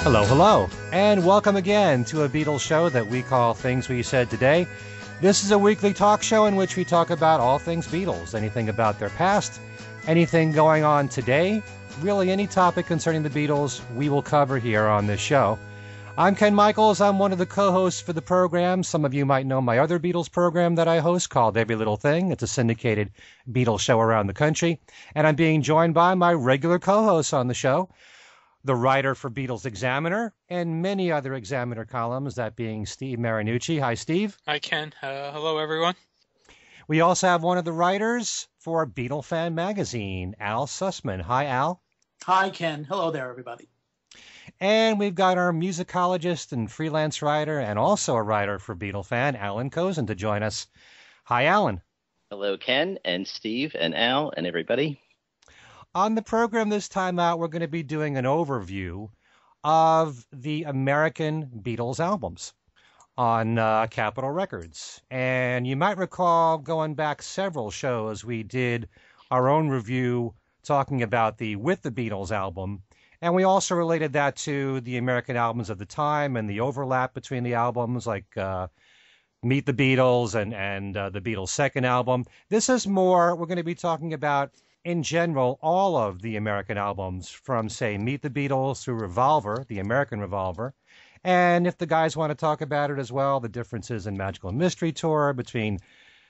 Hello, hello, and welcome again to a Beatles show that we call Things We Said Today. This is a weekly talk show in which we talk about all things Beatles, anything about their past, anything going on today, really any topic concerning the Beatles we will cover here on this show. I'm Ken Michaels. I'm one of the co-hosts for the program. Some of you might know my other Beatles program that I host called Every Little Thing. It's a syndicated Beatles show around the country, and I'm being joined by my regular co-hosts on the show, the writer for Beatles Examiner and many other Examiner columns, that being Steve Marinucci. Hi, Steve. Hi, Ken. Hello, everyone. We also have one of the writers for Beatle Fan Magazine, Al Sussman. Hi, Al. Hi, Ken. Hello there, everybody. And we've got our musicologist and freelance writer and also a writer for Beatle Fan, Allan Kozin, to join us. Hi, Allan. Hello, Ken and Steve and Al and everybody. On the program this time out, we're going to be doing an overview of the American Beatles albums on Capitol Records. And you might recall going back several shows, we did our own review talking about the With the Beatles album. And we also related that to the American albums of the time and the overlap between the albums, like Meet the Beatles and the Beatles' second album. This is more, we're going to be talking about, in general, all of the American albums from, say, Meet the Beatles through Revolver, the American Revolver. And if the guys want to talk about it as well, the differences in Magical Mystery Tour between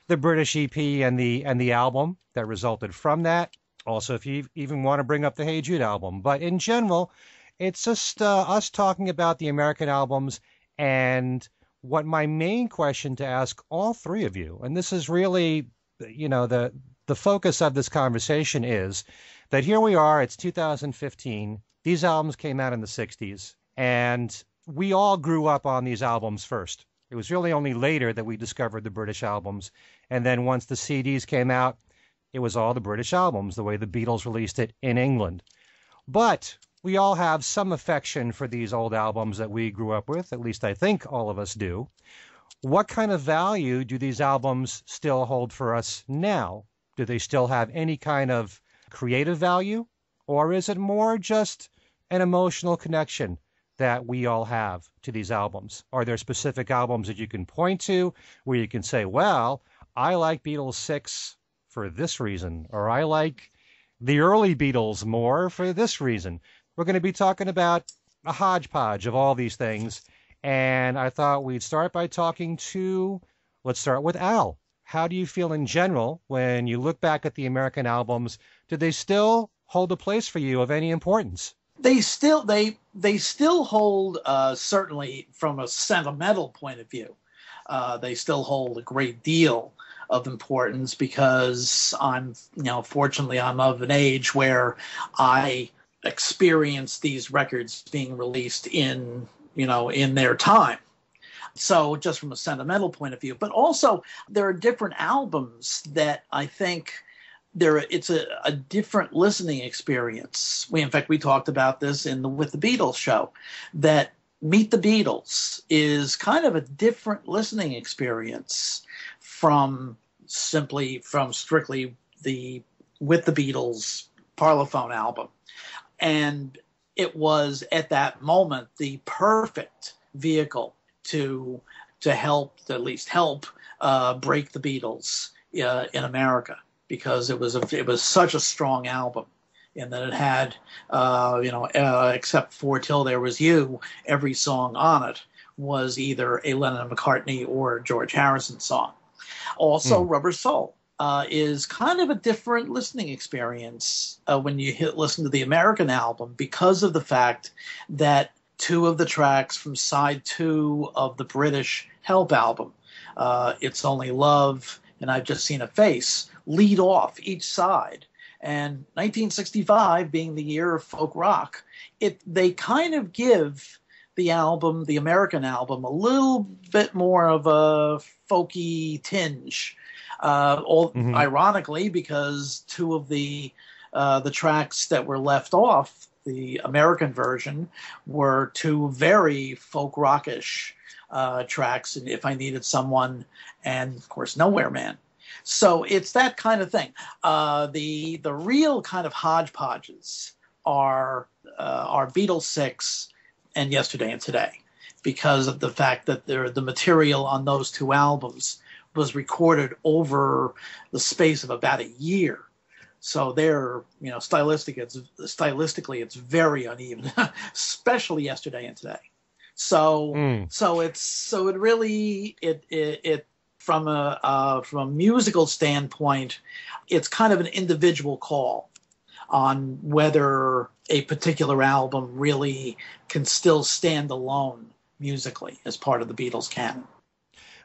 the British EP and the album that resulted from that. Also, if you even want to bring up the Hey Jude album. But in general, it's just us talking about the American albums and what my main question to ask all three of you, and this is really, the focus of this conversation is that here we are, it's 2015. These albums came out in the 60s, and we all grew up on these albums first. It was really only later that we discovered the British albums, and then once the CDs came out, it was all the British albums, the way the Beatles released it in England. But we all have some affection for these old albums that we grew up with, at least I think all of us do. What kind of value do these albums still hold for us now? Do they still have any kind of creative value? Or is it more just an emotional connection that we all have to these albums? Are there specific albums that you can point to where you can say, well, I like Beatles 6 for this reason, or I like the early Beatles more for this reason? We're going to be talking about a hodgepodge of all these things, and I thought we'd start by let's start with Al. How do you feel in general when you look back at the American albums? Do they still hold a place for you of any importance? They still hold, certainly from a sentimental point of view, they still hold a great deal of importance because fortunately I'm of an age where I experienced these records being released in their time. So just from a sentimental point of view, but also there are different albums that I think it's a different listening experience. In fact, we talked about this in the With the Beatles show, that Meet the Beatles is kind of a different listening experience from strictly the With the Beatles Parlophone album. And it was at that moment the perfect vehicle to at least help break the Beatles in America, because it was such a strong album, in that it had except for Till There Was You, every song on it was either a Lennon and McCartney or George Harrison song. Also, Rubber Soul is kind of a different listening experience when you listen to the American album, because of the fact that two of the tracks from side 2 of the British Help album, It's Only Love and I've Just Seen a Face, lead off each side. And 1965 being the year of folk rock, they kind of give the American album, a little bit more of a folky tinge. Ironically, because two of the tracks that were left off the American version were two very folk rockish tracks, and If I Needed Someone and, of course, Nowhere Man. So it's that kind of thing. The real kind of hodgepodges are Beatles 6 and Yesterday and Today, because of the fact that the material on those two albums was recorded over the space of about a year. So they're, stylistically, it's very uneven, especially Yesterday and Today. So it really from a musical standpoint, it's kind of an individual call on whether a particular album really can still stand alone musically as part of the Beatles canon.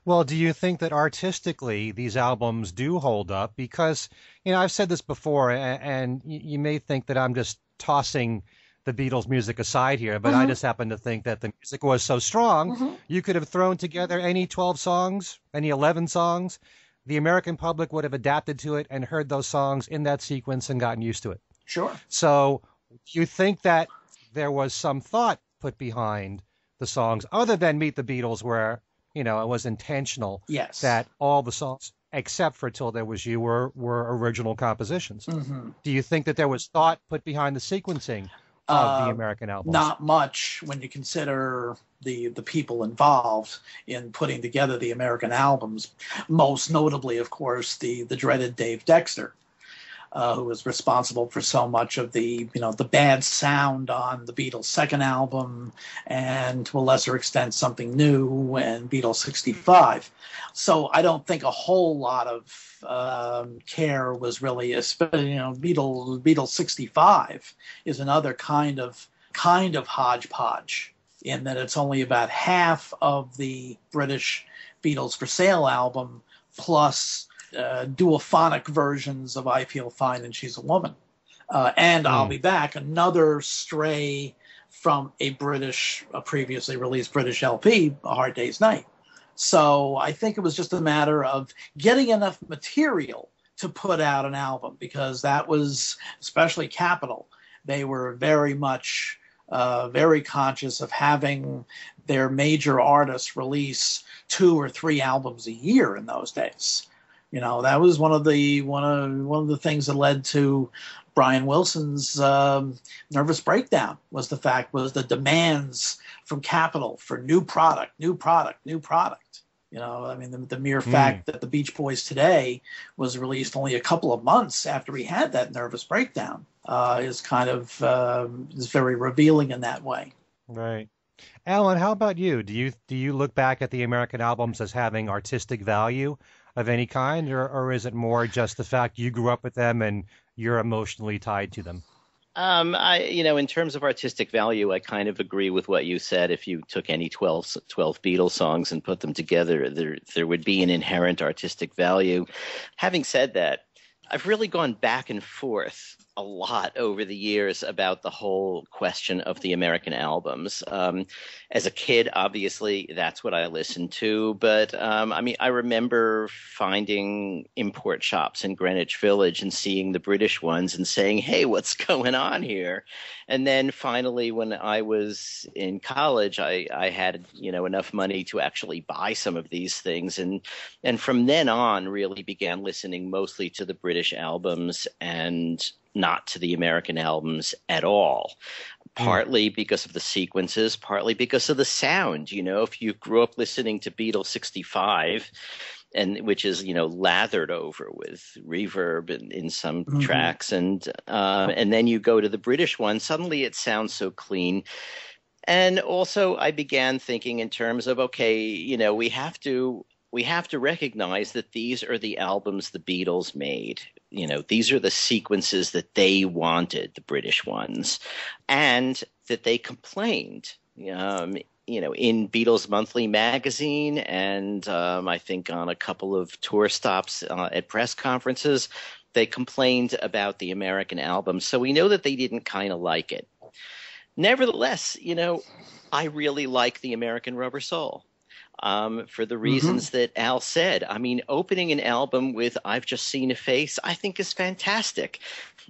Well, do you think that artistically these albums do hold up? Because, I've said this before, and you may think that I'm just tossing the Beatles music aside here, but I just happen to think that the music was so strong, you could have thrown together any 12 songs, any 11 songs. The American public would have adapted to it and heard those songs in that sequence and gotten used to it. Sure. So do you think that there was some thought put behind the songs other than Meet the Beatles where, it was intentional that all the songs, except for Till There Was You, were original compositions? Do you think that there was thought put behind the sequencing of the American albums? Not much when you consider the people involved in putting together the American albums. Most notably, of course, the dreaded Dave Dexter, who was responsible for so much of the bad sound on the Beatles' second album, and to a lesser extent something new and Beatles 65. So I don't think a whole lot of care was really, Beatles 65 is another kind of hodgepodge, in that it's only about half of the British Beatles for Sale album plus duophonic versions of I Feel Fine and She's a Woman. And I'll Be Back, another stray from a previously released British LP, A Hard Day's Night. So I think it was just a matter of getting enough material to put out an album, because that was, especially Capitol, they were very much very conscious of having their major artists release 2 or 3 albums a year in those days. That was one of the things that led to Brian Wilson's nervous breakdown, was the demands from Capitol for new product. The mere fact that the Beach Boys Today was released only a couple of months after he had that nervous breakdown is kind of is very revealing in that way. Right. Allan, how about you? Do you look back at the American albums as having artistic value of any kind, or is it more just the fact you grew up with them and you're emotionally tied to them? In terms of artistic value, I kind of agree with what you said. If you took any 12 Beatles songs and put them together, there would be an inherent artistic value. Having said that, I've really gone back and forth a lot over the years about the whole question of the American albums. As a kid, obviously, that's what I listened to. But I remember finding import shops in Greenwich Village and seeing the British ones and saying, hey, what's going on here? And then finally, when I was in college, I had, enough money to actually buy some of these things. And from then on, really began listening mostly to the British albums and not to the American albums at all. Partly because of the sequences, partly because of the sound. If you grew up listening to Beatles 65, which is lathered over with reverb in some tracks, and then you go to the British one, suddenly it sounds so clean. And also, I began thinking in terms of, okay, we have to recognize that these are the albums the Beatles made. These are the sequences that they wanted, the British ones, and that they complained, in Beatles Monthly magazine, and I think on a couple of tour stops at press conferences, they complained about the American album. So we know that they didn't kind of like it. Nevertheless, I really like the American Rubber Soul. for the reasons that Al said. I mean, opening an album with I've Just Seen a Face, I think is fantastic.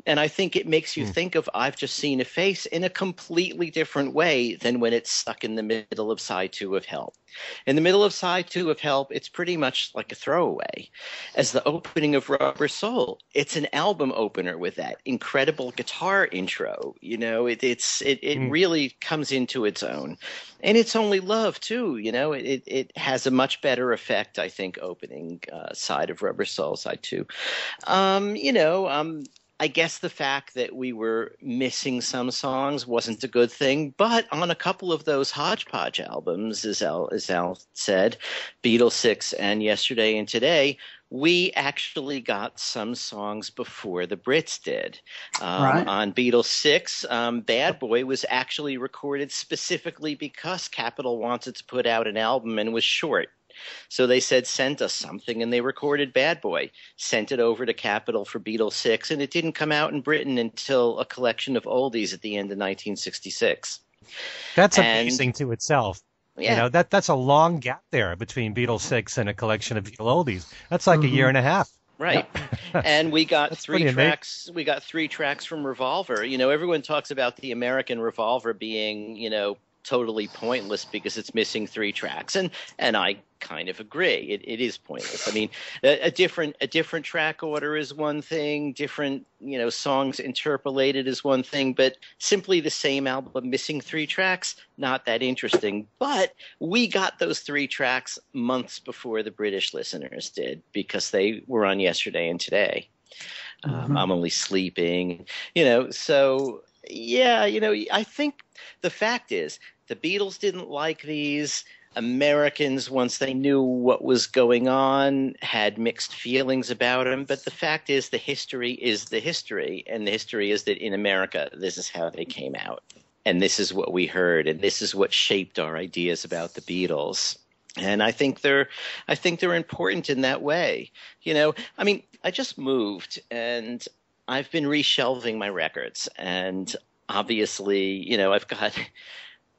And I think it makes you think of I've Just Seen a Face in a completely different way than when it's stuck in the middle of side 2 of Help. In the middle of side 2 of Help, it's pretty much like a throwaway. As the opening of Rubber Soul, it's an album opener with that incredible guitar intro. You know, it really comes into its own. And It's Only Love, too. You know, it has a much better effect, I think, opening side of Rubber Soul, side 2. I guess the fact that we were missing some songs wasn't a good thing, but on a couple of those hodgepodge albums, as Al said, Beatles 6 and Yesterday and Today, we actually got some songs before the Brits did. Right. On Beatles 6, Bad Boy was actually recorded specifically because Capitol wanted to put out an album and was short. So they said, send us something, and they recorded Bad Boy, sent it over to Capitol for Beatles 6, and it didn't come out in Britain until a collection of oldies at the end of 1966. That's amazing to itself. Yeah. You know, that's a long gap there between Beatles 6 and a collection of Beatles oldies. That's like a year and a half. Right. And we got three pretty tracks. We got 3 tracks from Revolver. You know, everyone talks about the American Revolver being, you know, totally pointless because it's missing 3 tracks, and I kind of agree. It is pointless. I mean, a different track order is one thing, different, you know, songs interpolated is one thing, but simply the same album missing 3 tracks, not that interesting. But we got those 3 tracks months before the British listeners did because they were on Yesterday and Today. I'm Only Sleeping, you know. So yeah, you know, I think the fact is the Beatles didn't like these. Americans, once they knew what was going on, had mixed feelings about them. But the fact is the history is the history. And the history is that in America, this is how they came out. And this is what we heard. And this is what shaped our ideas about the Beatles. And I think they're important in that way. You know, I mean, I just moved and I've been reshelving my records. And obviously, you know,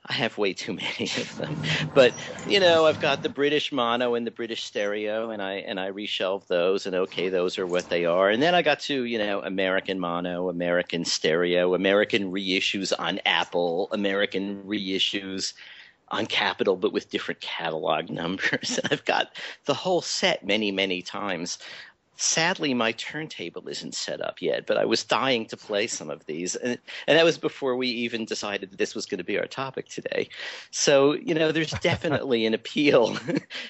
I have way too many of them, but you know, I've got the British mono and the British stereo, and I reshelved those, and okay, those are what they are. And then I got to, you know, American mono, American stereo, American reissues on Apple, American reissues on Capitol, but with different catalog numbers. And I've got the whole set many, many times. Sadly, my turntable isn't set up yet, but I was dying to play some of these. And that was before we even decided that this was going to be our topic today. So, you know, there's definitely an appeal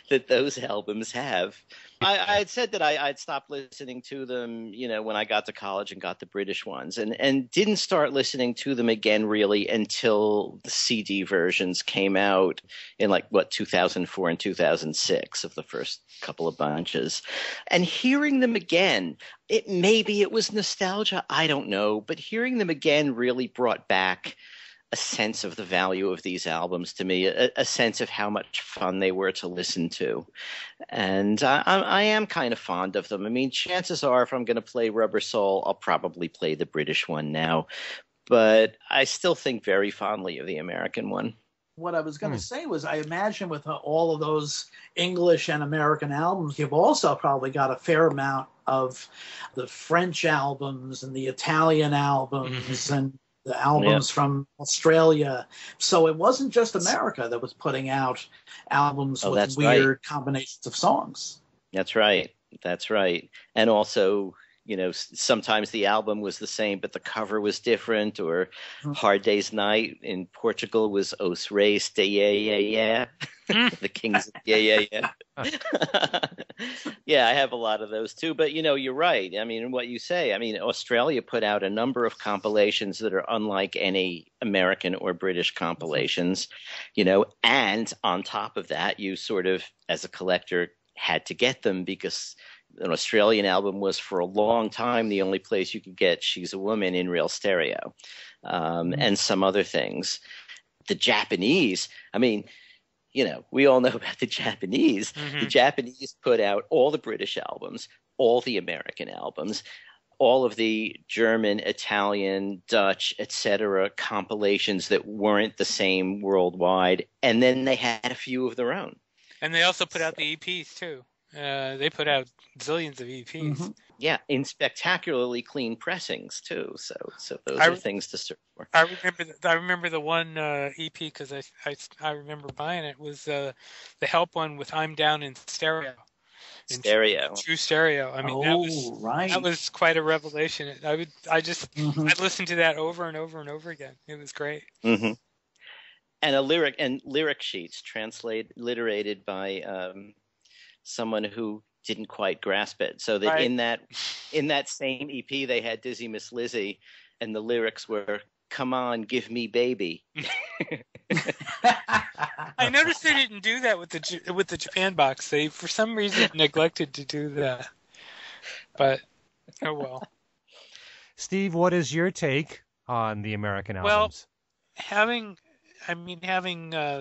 that those albums have. I had said that I'd stopped listening to them, you know, when I got to college and got the British ones, and didn't start listening to them again really until the CD versions came out in 2004 and 2006 of the first couple of bunches. And hearing them again, maybe it was nostalgia, I don't know, but hearing them again really brought back a sense of the value of these albums to me, a sense of how much fun they were to listen to. And I am kind of fond of them. I mean, chances are if I'm going to play Rubber Soul, I'll probably play the British one now. But I still think very fondly of the American one. What I was going to say was I imagine with all of those English and American albums, you've also probably got a fair amount of the French albums and the Italian albums and the albums from Australia. So it wasn't just America that was putting out albums with weird combinations of songs. That's right. That's right. And also, you know, sometimes the album was the same, but the cover was different, or Hard Day's Night in Portugal was Os Reis de Yeah. The Kings of Yeah. Yeah, I have a lot of those too. But, you know, you're right. I mean, what you say, I mean, Australia put out a number of compilations that are unlike any American or British compilations, you know, and on top of that, you sort of, as a collector, had to get them because an Australian album was for a long time the only place you could get She's a Woman in real stereo, and some other things. The Japanese, I mean, you know, we all know about the Japanese. The Japanese put out all the British albums, all the American albums, all of the German, Italian, Dutch, etc. compilations that weren't the same worldwide, and then they had a few of their own. And they also put out the EPs too. They put out zillions of EPs. Mm-hmm. Yeah, in spectacularly clean pressings too. So those I- are things to search for. I remember the one EP because I remember buying it was the Help one with I'm Down in Stereo. In Stereo. true stereo. I mean, right. that was quite a revelation. Mm-hmm. I'd listen to that over and over and over again. It was great. Mm-hmm. And lyric sheets literated by someone who didn't quite grasp it. So that Right. in that same EP, they had Dizzy Miss Lizzy, and the lyrics were "Come on, give me baby." I noticed they didn't do that with the Japan box. They for some reason neglected to do that. But oh well. Steve, what is your take on the American Well, albums? having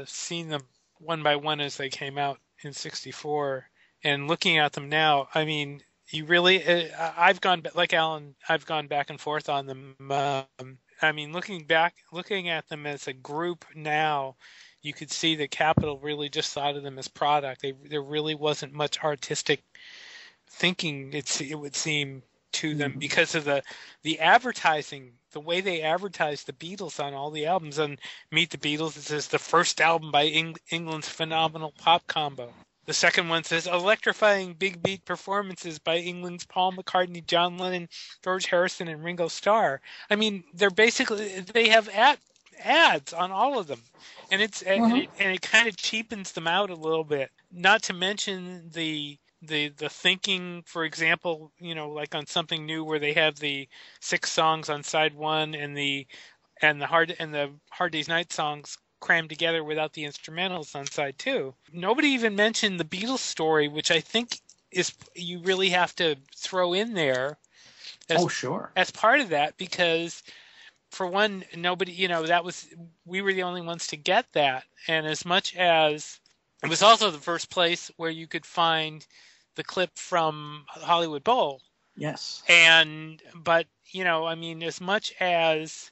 seen them one by one as they came out in '64 and looking at them now, I mean, you really, I've gone like Allan, I've gone back and forth on them. I mean, looking at them as a group now, you could see that Capitol really just thought of them as product. There really wasn't much artistic thinking. It would seem to them Mm-hmm. because of the advertising, the way they advertised the Beatles on all the albums. On Meet the Beatles, it says the first album by England's phenomenal pop combo. The second one says electrifying big beat performances by England's Paul McCartney, John Lennon, George Harrison, and Ringo Starr. I mean, they have ads on all of them, and it kind of cheapens them out a little bit. Not to mention the thinking, for example, like on Something New, where they have the 6 songs on side 1 and the Hard Day's Night songs crammed together without the instrumentals on side 2. Nobody even mentioned the Beatles Story, which I think is you really have to throw in there as part of that, because for one, nobody, we were the only ones to get that. And as much as it was also the first place where you could find the clip from Hollywood Bowl. Yes. But I mean, as much as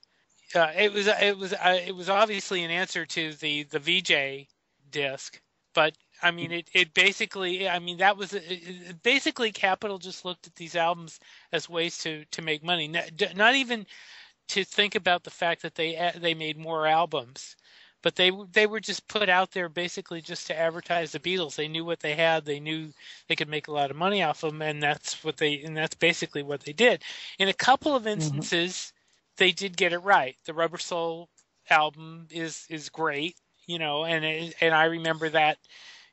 it was obviously an answer to the VJ disc, but I mean, it basically, I mean, that was basically Capitol just looked at these albums as ways to make money, not even to think about the fact that they made more albums. But they were just put out there basically just to advertise the Beatles. They knew what they had. They knew they could make a lot of money off them, and that's basically what they did. In a couple of instances, they did get it right. The Rubber Soul album is great, and I remember that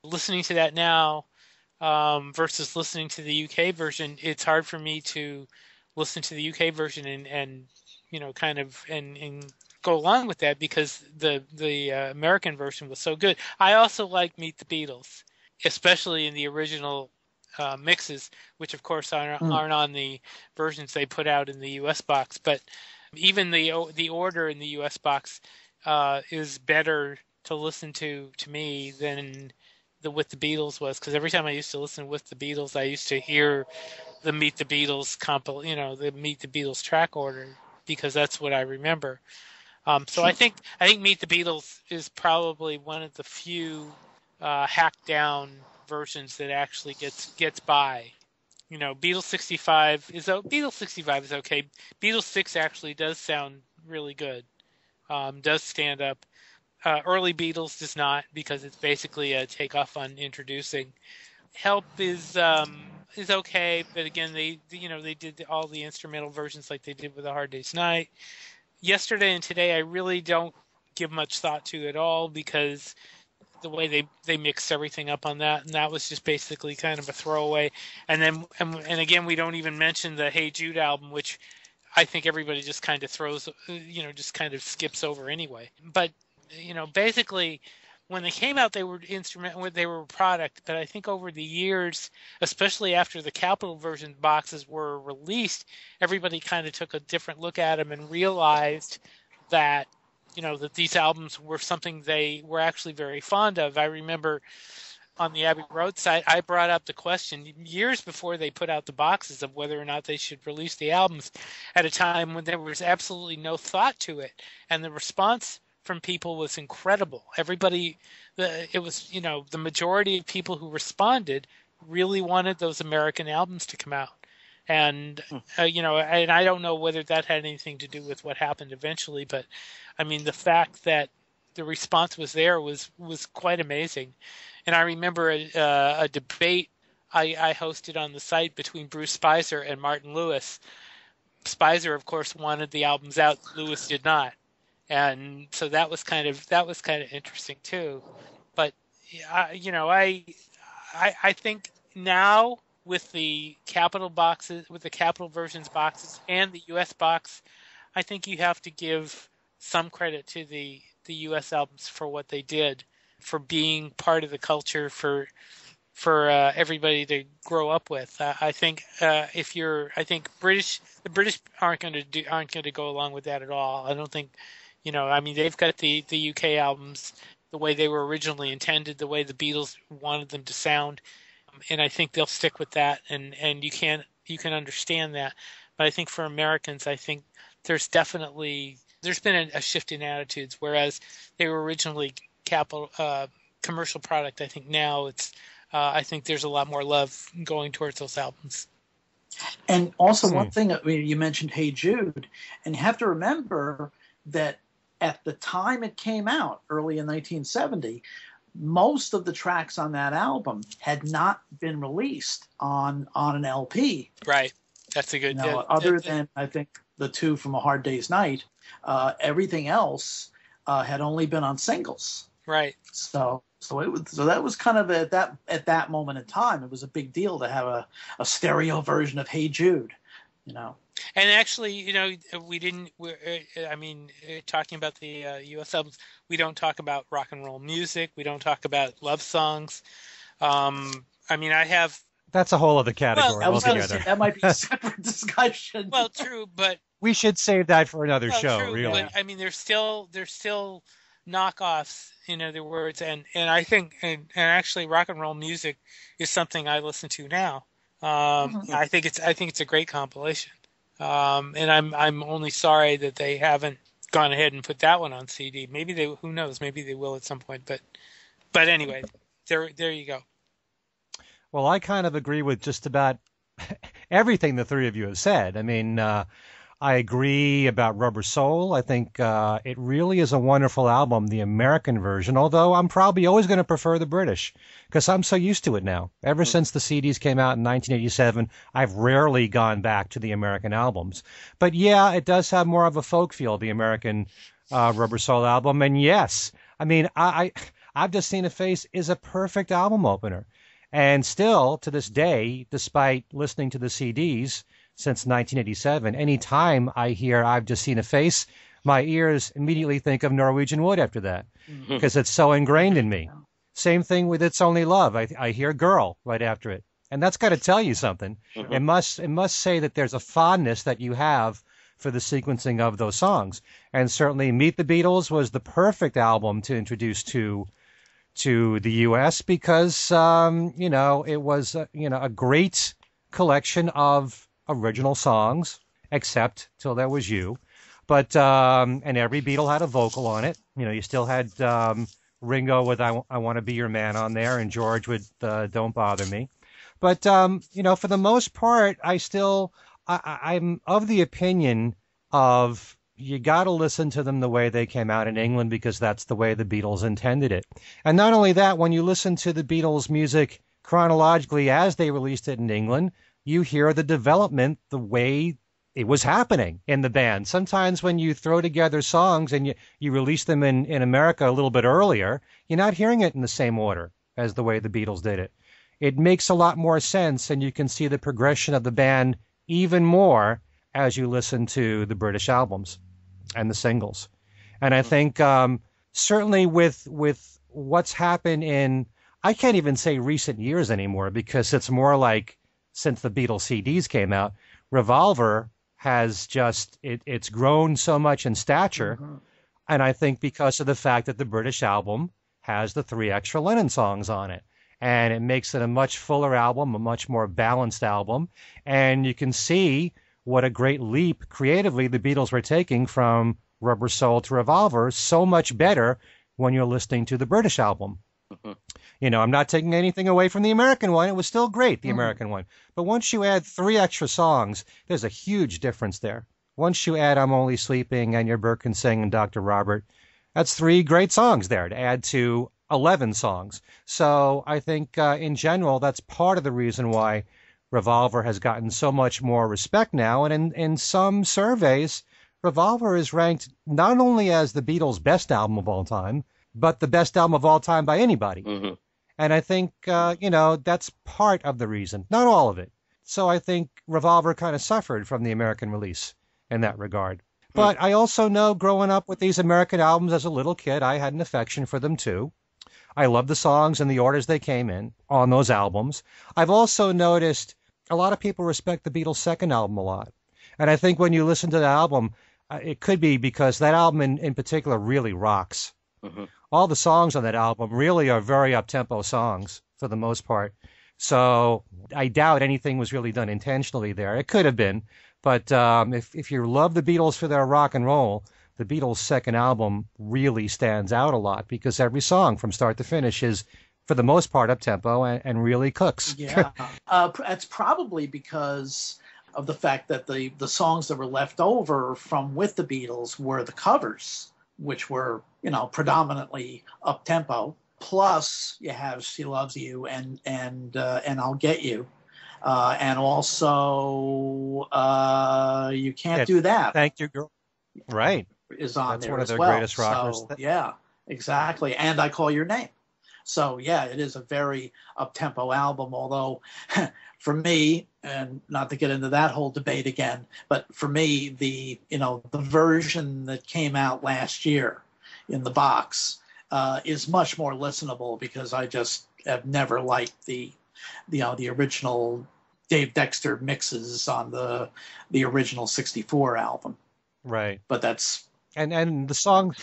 listening to that now versus listening to the UK version. It's hard for me to listen to the UK version and kind of and go along with that because the American version was so good. I also like Meet the Beatles, especially in the original mixes, which of course aren't on the versions they put out in the US box. But even the order in the US box is better to listen to me than the With the Beatles was, because every time I used to listen with the Beatles, I used to hear the Meet the Beatles the Meet the Beatles track order, because that's what I remember. So I think Meet the Beatles is probably one of the few hacked down versions that actually gets by. Beatles 65 is okay. Beatles 6 actually does sound really good. Does stand up. Early Beatles does not, because it's basically a takeoff on Introducing. Help is okay, but again they did all the instrumental versions like they did with A Hard Day's Night. Yesterday and Today I really don't give much thought to at all, because the way they mixed everything up on that, and that was just basically kind of a throwaway. And again, we don't even mention the Hey Jude album, which I think everybody just kind of just kind of skips over anyway. But basically when they came out, they were a product, but I think over the years, especially after the Capitol version boxes were released, everybody kind of took a different look at them and realized that that these albums were something they were actually very fond of. I remember on the Abbey Road site, I brought up the question years before they put out the boxes of whether or not they should release the albums at a time when there was absolutely no thought to it. And the response from people was incredible. Everybody, it was, the majority of people who responded really wanted those American albums to come out. And, and I don't know whether that had anything to do with what happened eventually, but I mean, the fact that the response was there was quite amazing. And I remember a debate I hosted on the site between Bruce Spicer and Martin Lewis. Spicer, of course, wanted the albums out. Lewis did not. And so that was kind of interesting too. But I think now with the Capitol boxes, with the Capitol versions boxes and the US box, I think you have to give some credit to the US albums for what they did, for being part of the culture, for everybody to grow up with. I think the British aren't going to go along with that at all. I don't think. They've got the UK albums the way they were originally intended, the way the Beatles wanted them to sound, and I think they'll stick with that. And you can understand that. But I think for Americans, I think there's been a shift in attitudes. Whereas they were originally commercial product, I think now it's I think there's a lot more love going towards those albums. And also one thing, you mentioned Hey Jude, and you have to remember that at the time it came out, early in 1970, most of the tracks on that album had not been released on an LP. Right. That's a good. Other than I think the two from A Hard Day's Night, everything else had only been on singles. Right. So that was kind of at that moment in time, it was a big deal to have a stereo version of Hey Jude. And actually, we didn't. Talking about the U.S. albums, we don't talk about rock and roll music. We don't talk about love songs. I have. That's a whole other category altogether. That might be a separate discussion. Well, true, but we should save that for another show. True, really, but, there's still knockoffs. In other words, and I think and actually, rock and roll music is something I listen to now. I think it's a great compilation. And I'm only sorry that they haven't gone ahead and put that one on CD. Maybe who knows? Maybe they will at some point. But anyway, there you go. Well, I kind of agree with just about everything the three of you have said. I agree about Rubber Soul. I think it really is a wonderful album, the American version, although I'm probably always going to prefer the British because I'm so used to it now. Ever since the CDs came out in 1987, I've rarely gone back to the American albums. But yeah, it does have more of a folk feel, the American Rubber Soul album. And yes, I've Just Seen a Face is a perfect album opener. And still, to this day, despite listening to the CDs, since 1987, any time I hear I've Just Seen a Face, my ears immediately think of Norwegian Wood after that because it's so ingrained in me. Same thing with It's Only Love. I hear Girl right after it. And that's got to tell you something. It must say that there's a fondness that you have for the sequencing of those songs. And certainly Meet the Beatles was the perfect album to introduce to the U.S. because, it was, a great collection of original songs, except Till There Was You. But, and every Beatle had a vocal on it. You still had Ringo with I Want to Be Your Man on there, and George with Don't Bother Me. But, for the most part, I'm of the opinion of you got to listen to them the way they came out in England because that's the way the Beatles intended it. And not only that, when you listen to the Beatles music chronologically as they released it in England, you hear the development the way it was happening in the band. Sometimes when you throw together songs and you release them in America a little bit earlier, you're not hearing it in the same order as the way the Beatles did it. It makes a lot more sense, and you can see the progression of the band even more as you listen to the British albums and the singles. And I think certainly with what's happened in, I can't even say recent years anymore because it's more like since the Beatles CDs came out, Revolver has just, it's grown so much in stature. And I think because of the fact that the British album has the 3 extra Lennon songs on it. And it makes it a much fuller album, a much more balanced album. And you can see what a great leap creatively the Beatles were taking from Rubber Soul to Revolver so much better when you're listening to the British album. Mhm. I'm not taking anything away from the American one. It was still great, the Mhm. American one. But once you add 3 extra songs, there's a huge difference there. Once you add I'm Only Sleeping and Your Birkin Sing and Dr. Robert, that's 3 great songs there to add to 11 songs. So I think in general, that's part of the reason why Revolver has gotten so much more respect now. And in some surveys, Revolver is ranked not only as the Beatles' best album of all time, but the best album of all time by anybody. Mhm. And I think, that's part of the reason, not all of it. So I think Revolver kind of suffered from the American release in that regard. But I also know growing up with these American albums as a little kid, I had an affection for them too. I love the songs and the orders they came in on those albums. I've also noticed a lot of people respect the Beatles' second album a lot. And I think when you listen to the album, it could be because that album in particular really rocks. Mhm. All the songs on that album really are very up-tempo songs for the most part. So I doubt anything was really done intentionally there. It could have been. But if you love the Beatles for their rock and roll, the Beatles' second album really stands out a lot because every song from start to finish is, for the most part, up-tempo and really cooks. Yeah, that's probably because of the fact that the songs that were left over from with the Beatles were the covers, which were predominantly up-tempo. Plus, you have "She Loves You" and "I'll Get You," and also "You Can't Yeah, Do That." Thank You, Girl. Right. Is on That's there one of as their well. greatest rockers. So, yeah, exactly. And "I Call Your Name." So yeah, it is a very up-tempo album. Although, for me, and not to get into that whole debate again, but for me, the version that came out last year in the box is much more listenable because I just have never liked the original Dave Dexter mixes on the original '64 album. Right. But that's And the song,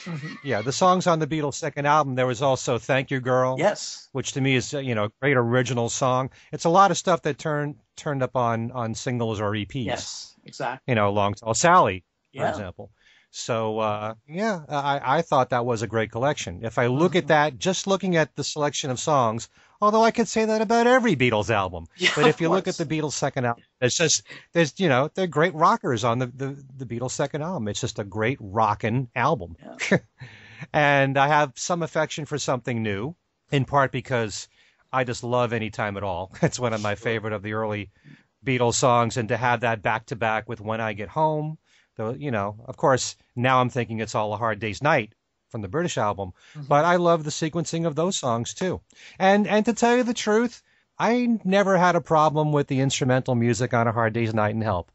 the songs on the Beatles' second album, there was also "Thank You, Girl," yes, which to me is a great original song. It's a lot of stuff that turned up on singles or EPs. yes, exactly. Long Tall Sally, for Yeah. example. So I thought that was a great collection. If I look at that, just looking at the selection of songs, although I could say that about every Beatles album. Yeah, But if you of look at course. the Beatles' second album, they're great rockers on the Beatles' second album. It's just a great rockin' album. Yeah. And I have some affection for Something New, in part because I just love Any Time at All. It's one of my favorite of the early Beatles songs, and to have that back to back with When I Get Home, of course, now I'm thinking it's All a Hard Day's Night from the British album, but I love the sequencing of those songs too. And to tell you the truth, I never had a problem with the instrumental music on A Hard Day's Night and Help.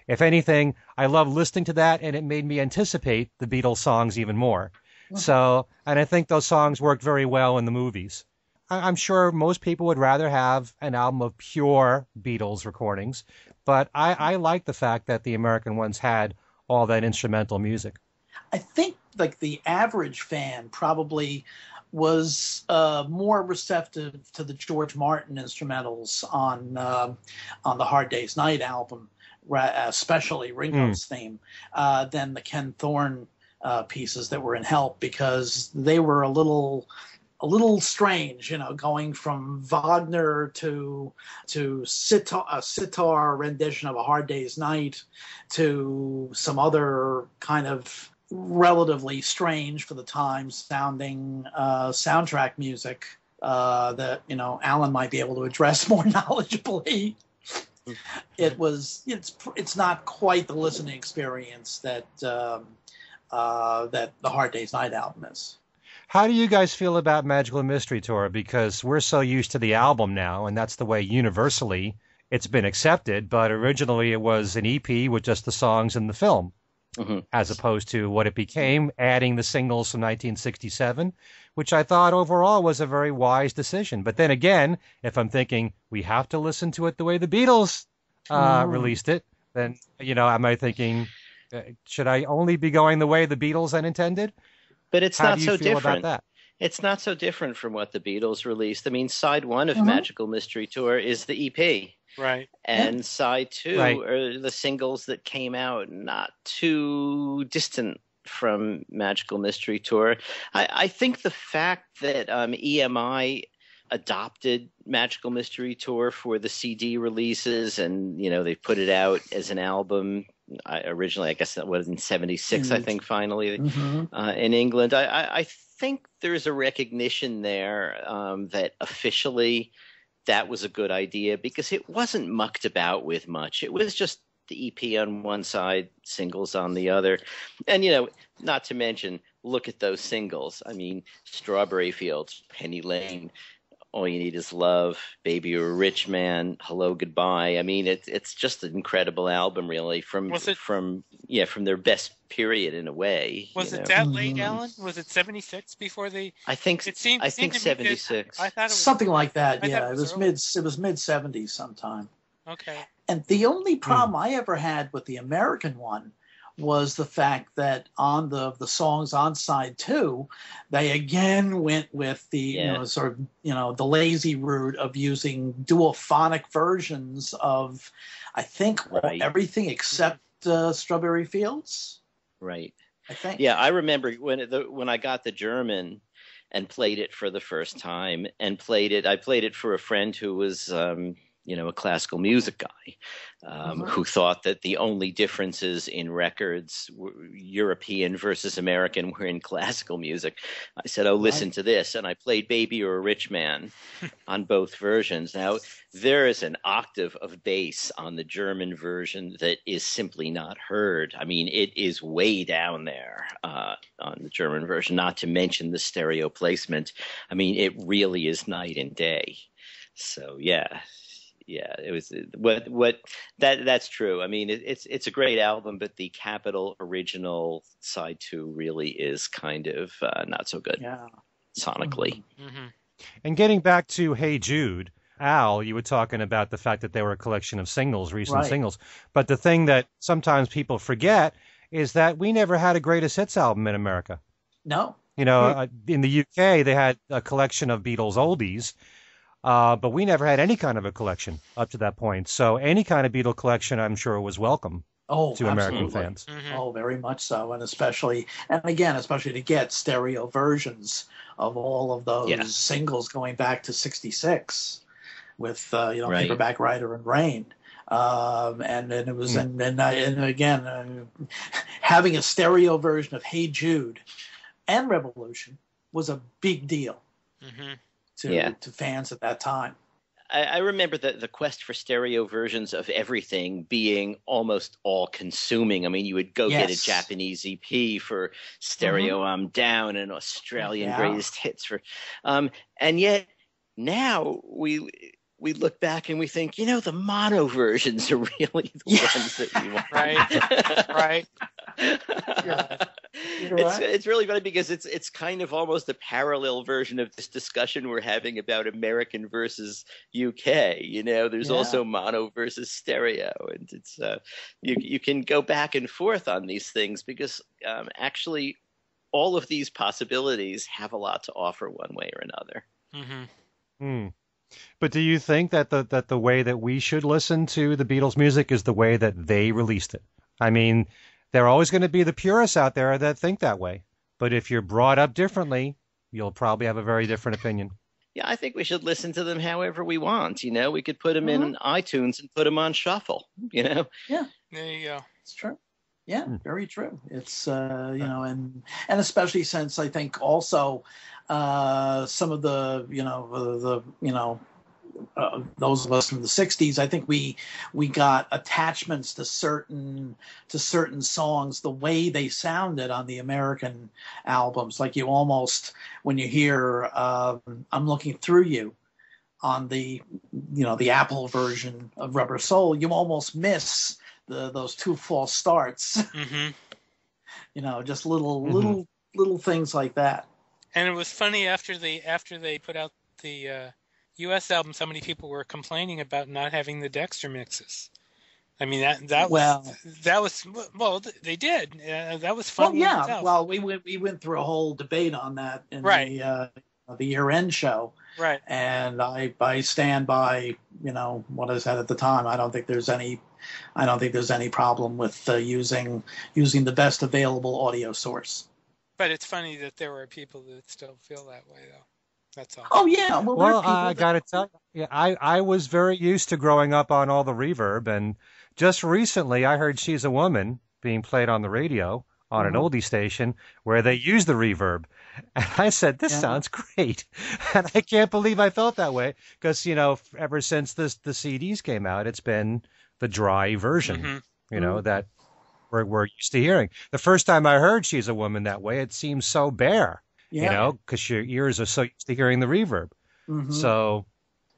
If anything, I love listening to that, and it made me anticipate the Beatles songs even more. So, and I think those songs worked very well in the movies. I'm sure most people would rather have an album of pure Beatles recordings, but I like the fact that the American ones had all that instrumental music. I think like the average fan probably was more receptive to the George Martin instrumentals on the Hard Day's Night album, especially Ringo's theme, than the Ken Thorne pieces that were in Help, because they were a little strange, going from Wagner to a sitar rendition of A Hard Day's Night to some other kind of relatively strange for the time sounding soundtrack music that Allan might be able to address more knowledgeably. It's not quite the listening experience that the Hard Day's Night album is. How do you guys feel about Magical Mystery Tour? Because we're so used to the album now, and that's the way universally it's been accepted. But originally it was an EP with just the songs in the film, as opposed to what it became, adding the singles from 1967, which I thought overall was a very wise decision. But then again, if I'm thinking we have to listen to it the way the Beatles released it, then, am I thinking, should I only be going the way the Beatles had intended? But it's How not do you so feel different. about that? It's not so different from what the Beatles released. I mean, side one of Magical Mystery Tour is the EP. Right. And side two Right. are the singles that came out not too distant from Magical Mystery Tour. I think the fact that EMI adopted Magical Mystery Tour for the CD releases, and they put it out as an album. Originally, I guess that was in '76. I think finally in England. I think there's a recognition there that officially that was a good idea, because it wasn't mucked about with much. It was just the EP on one side, singles on the other, and not to mention, look at those singles. I mean, Strawberry Fields, Penny Lane, All You Need Is Love, Baby You're a Rich Man, Hello Goodbye. I mean, it's just an incredible album, really, from their best period in a way. Was it that late, Allan? Was it '76 before they? I think 76. I thought it was something like that. Yeah, it was early. mid '70s sometime. Okay. And the only problem I ever had with the American one was the fact that on the songs on side 2, they again went with the the lazy route of using duophonic versions of, I think, everything except Strawberry Fields. Right. I think. Yeah, I remember when I got the German and played it for the first time, and I played it for a friend who was a classical music guy, who thought that the only differences in records, European versus American, were in classical music. I said, "Oh, listen to this," and I played "Baby You're a Rich Man" on both versions. Now, there is an octave of bass on the German version that is simply not heard. I mean, it is way down there on the German version. Not to mention the stereo placement. I mean, it really is night and day. So, yeah. Yeah, it was that's true. I mean, it's a great album, but the Capitol original side 2 really is kind of not so good sonically. Mm-hmm. And getting back to Hey Jude, Al, you were talking about the fact that they were a collection of singles, recent singles. But the thing that sometimes people forget is that we never had a greatest hits album in America. No. In the UK, they had a collection of Beatles oldies. But we never had any kind of a collection up to that point. So any kind of Beatle collection, I'm sure, was welcome to American fans. Mm-hmm. Oh, very much so. And especially to get stereo versions of all of those singles going back to '66 with, Paperback Writer and Rain. And it was, and again, having a stereo version of Hey Jude and Revolution was a big deal. Mm-hmm. To fans at that time. I remember the quest for stereo versions of everything being almost all-consuming. I mean, you would go get a Japanese EP for Stereo I'm Down, and Australian Greatest Hits for... and yet, now we look back and we think, the mono versions are really the ones that we want. Right. It's really funny, because it's kind of almost a parallel version of this discussion we're having about American versus UK. There's also mono versus stereo, and it's you can go back and forth on these things, because actually all of these possibilities have a lot to offer one way or another. Mm-hmm. But do you think that the way that we should listen to the Beatles music is the way that they released it? I mean, there are always going to be the purists out there that think that way. But if you're brought up differently, you'll probably have a very different opinion. Yeah, I think we should listen to them however we want. We could put them in iTunes and put them on shuffle. Yeah, there you go. It's true. Yeah, very true. It's and especially since I think also some of the those of us from the '60s, I think we got attachments to certain songs, the way they sounded on the American albums. Like you almost, when you hear "I'm Looking Through You" on the Apple version of Rubber Soul, you almost miss those two false starts. Mm-hmm. Just little things like that. And it was funny after they put out the U.S. album, so many people were complaining about not having the Dexter mixes. I mean, that was they did. That was fun. Well, yeah. Well, we went through a whole debate on that in the year-end show. Right. And I stand by what I said at the time. I don't think there's any problem with using the best available audio source. But it's funny that there are people that still feel that way, though. That's all. Oh yeah, well, Well, I got to tell you, I was very used to growing up on all the reverb, and just recently I heard She's a Woman being played on the radio on an oldie station where they use the reverb. And I said, this sounds great. And I can't believe I felt that way because, ever since the CDs came out, it's been the dry version, that we're used to hearing. The first time I heard She's a Woman that way, it seemed so bare, because your ears are so used to hearing the reverb. Mm-hmm. So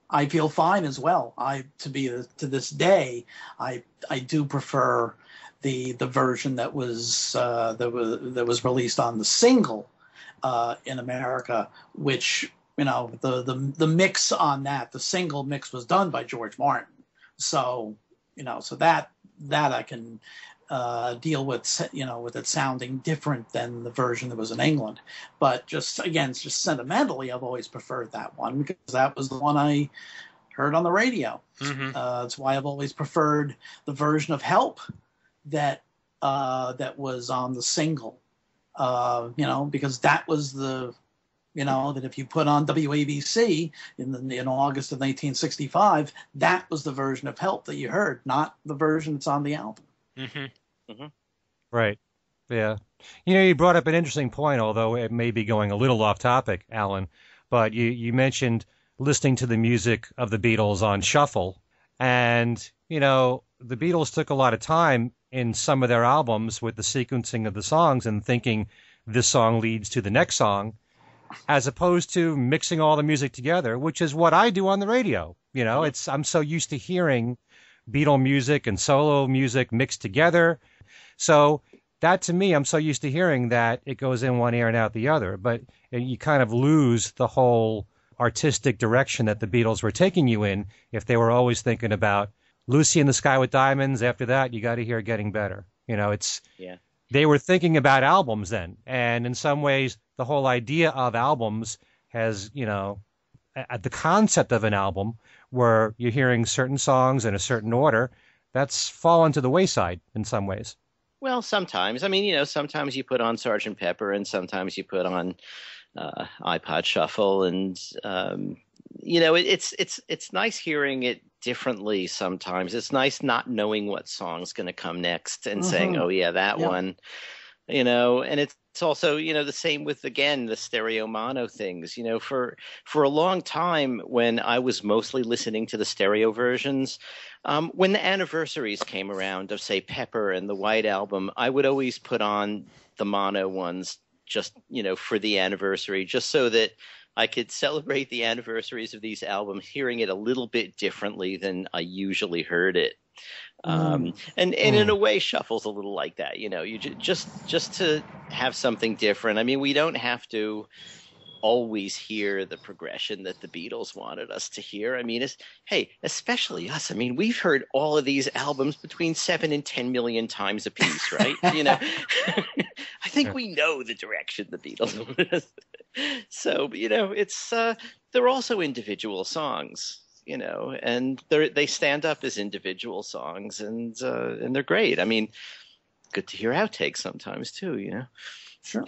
I feel fine as well. To this day, I do prefer the version that was released on the single in America, which the mix on that, the single mix was done by George Martin. So that I can deal with, with it sounding different than the version that was in England. But just sentimentally, I've always preferred that one because that was the one I heard on the radio. Mm-hmm. That's why I've always preferred the version of Help that was on the single. Because that was that if you put on WABC in August of 1965, that was the version of Help that you heard, not the version that's on the album. Mm-hmm. Mm-hmm. Right. Yeah. You brought up an interesting point, although it may be going a little off topic, Alan, but you mentioned listening to the music of the Beatles on shuffle. And, the Beatles took a lot of time in some of their albums with the sequencing of the songs and thinking this song leads to the next song, as opposed to mixing all the music together, which is what I do on the radio. I'm so used to hearing Beatle music and solo music mixed together. So that to me, I'm so used to hearing that it goes in one ear and out the other. But you kind of lose the whole artistic direction that the Beatles were taking you in if they were always thinking about Lucy in the Sky with Diamonds. After that, you got to hear Getting Better. They were thinking about albums then. And in some ways, the whole idea of albums has, the concept of an album where you're hearing certain songs in a certain order, that's fallen to the wayside in some ways. Well, sometimes. I mean, sometimes you put on Sgt. Pepper and sometimes you put on iPod Shuffle. And, it's nice hearing it differently sometimes. It's nice not knowing what song's going to come next and saying, oh, yeah, that one, and it's also, the same with, again, the stereo mono things. For a long time when I was mostly listening to the stereo versions, when the anniversaries came around of, say, Pepper and the White Album, I would always put on the mono ones just, for the anniversary, just so that I could celebrate the anniversaries of these albums, hearing it a little bit differently than I usually heard it. And in a way, Shuffle's a little like that. You just to have something different. I mean, we don't have to always hear the progression that the Beatles wanted us to hear. I mean, especially us. I mean, we've heard all of these albums between 7 and 10 million times a piece, right? I think we know the direction the Beatles wanted us. So, it's they're also individual songs, and they stand up as individual songs, and they're great. I mean, good to hear outtakes sometimes too, Sure.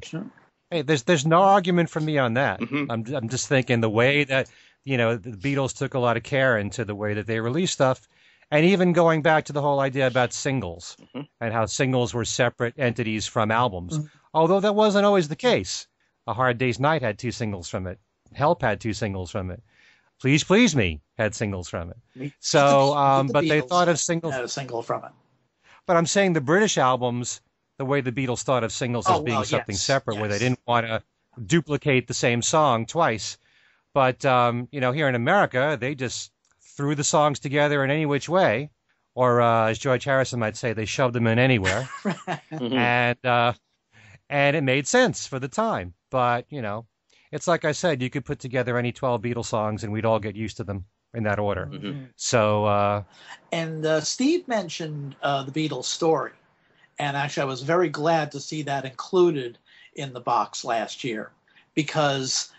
Sure. Hey, there's no argument from me on that. Mm-hmm. I'm just thinking the way that, the Beatles took a lot of care into the way that they released stuff, and even going back to the whole idea about singles and how singles were separate entities from albums, although that wasn't always the case. A Hard Day's Night had 2 singles from it. Help had 2 singles from it. Please Please Me had singles from it. So, but they thought of singles. Had a single from it. But I'm saying the British albums, the way the Beatles thought of singles as being something separate, where they didn't want to duplicate the same song twice. But, here in America, they just threw the songs together in any which way, or as George Harrison might say, they shoved them in anywhere. And it made sense for the time. But, it's like I said, you could put together any 12 Beatles songs and we'd all get used to them in that order. Mm-hmm. So, and Steve mentioned the Beatles Story. And actually, I was very glad to see that included in the box last year, because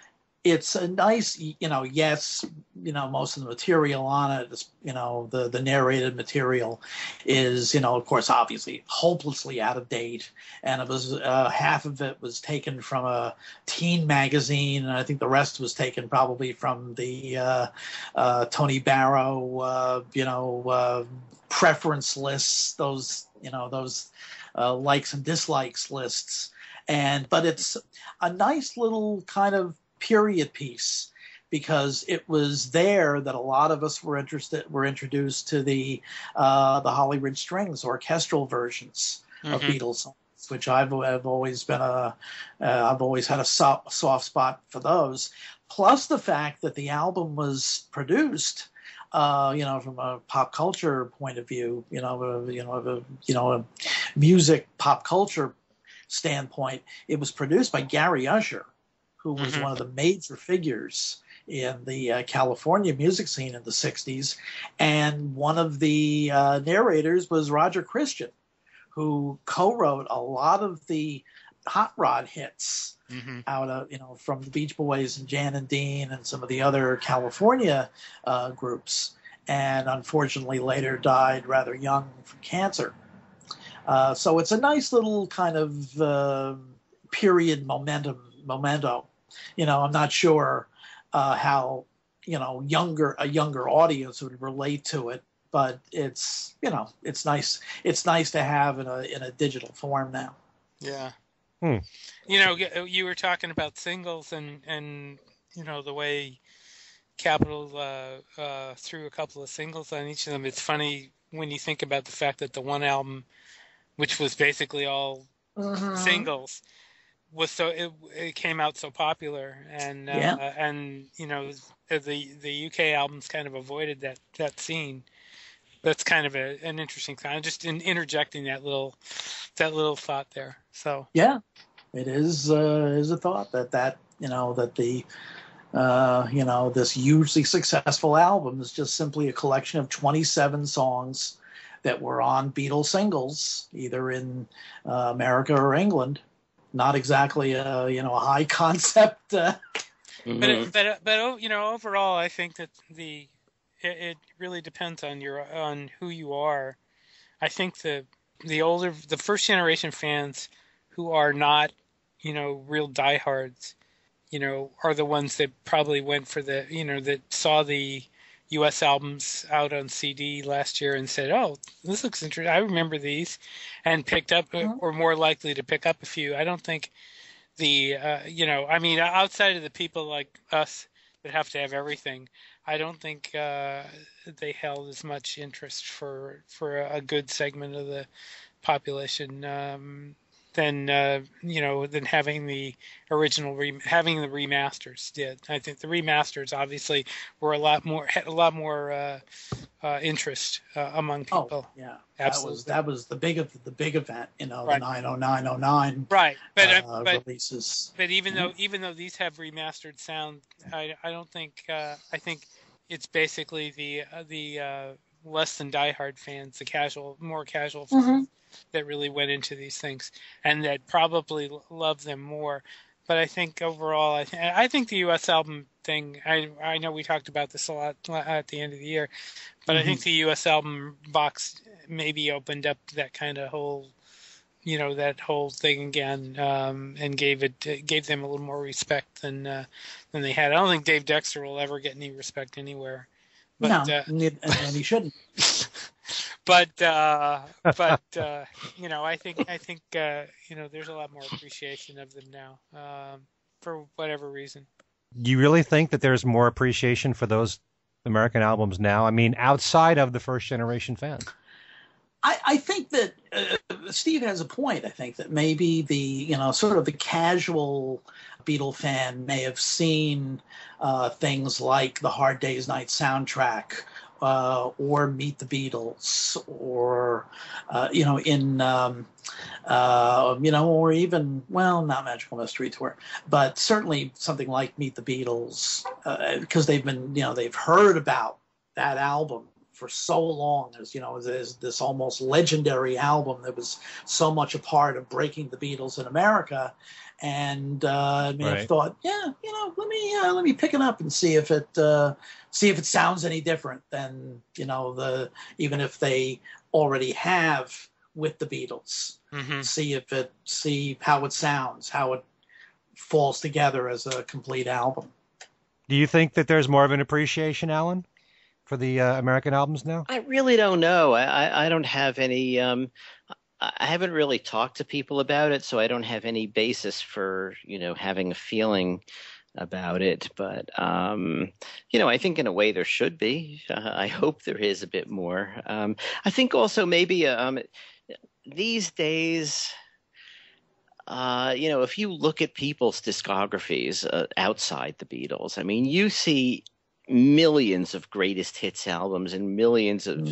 it's a nice, yes, most of the material on it is, the narrated material is, of course, obviously hopelessly out of date. And it was half of it was taken from a teen magazine. And I think the rest was taken probably from the Tony Barrow, preference lists, those likes and dislikes lists. But it's a nice little kind of period piece, because it was there that a lot of us were introduced to the Holly Ridge Strings orchestral versions of Beatles songs, which I've always been I've always had a soft spot for those. Plus the fact that the album was produced, from a pop culture point of view, a music pop culture standpoint, it was produced by Gary Usher, who was one of the major figures in the California music scene in the 60s. And one of the narrators was Roger Christian, who co-wrote a lot of the hot rod hits out of, from the Beach Boys and Jan and Dean and some of the other California groups, and unfortunately later died rather young from cancer. So it's a nice little kind of period memento. I'm not sure how a younger audience would relate to it, but it's it's nice. It's nice to have in a digital form now. Yeah. You were talking about singles and the way Capitol threw a couple of singles on each of them. It's funny when you think about the fact that the one album, which was basically all singles, was it came out so popular, and the UK albums kind of avoided that scene. That's kind of an interesting thing. Just interjecting that little thought there. So yeah, it is a thought that the this hugely successful album is just simply a collection of 27 songs that were on Beatles singles, either in America or England. Not exactly a high concept. But overall, I think that it really depends on who you are. I think the first generation fans who are not real diehards, are the ones that probably went for that saw the U.S. albums out on CD last year and said, "Oh, this looks interesting. I remember these," and picked up, or more likely to pick up a few. I don't think outside of the people like us that have to have everything, I don't think they held as much interest for a good segment of the population than having the original having the remasters did. I think the remasters obviously were had a lot more interest among people. Oh, yeah, absolutely. That was the big event, right. The 90909 right. But releases. But even though these have remastered sound, I don't think I think it's basically the less than diehard fans, the more casual fans that really went into these things and that probably love them more. But I think overall, I think the U.S. album thing, I know we talked about this a lot at the end of the year, but I think the U.S. album box maybe opened up that kind of whole, that whole thing again, and gave them a little more respect than they had. I don't think Dave Dexter will ever get any respect anywhere. But, no, and he shouldn't. But I think there's a lot more appreciation of them now, for whatever reason. You really think that there's more appreciation for those American albums now? I mean, outside of the first generation fans. I think that Steve has a point. I think that maybe the sort of the casual Beatle fan may have seen things like the Hard Day's Night soundtrack, or Meet the Beatles, or or even, well, not Magical Mystery Tour, but certainly something like Meet the Beatles, because they've heard about that album for so long as, as this almost legendary album that was so much a part of breaking the Beatles in America. And I may have thought, let me pick it up and see if it sounds any different than, even if they already have with the Beatles. Mm-hmm. See how it sounds, how it falls together as a complete album. Do you think that there's more of an appreciation, Allan, for the American albums now? I really don't know. I don't have any. I haven't really talked to people about it, so I don't have any basis for having a feeling about it. But I think in a way there should be. I hope there is a bit more. I think also maybe these days. If you look at people's discographies outside the Beatles, I mean, you see millions of greatest hits albums and millions of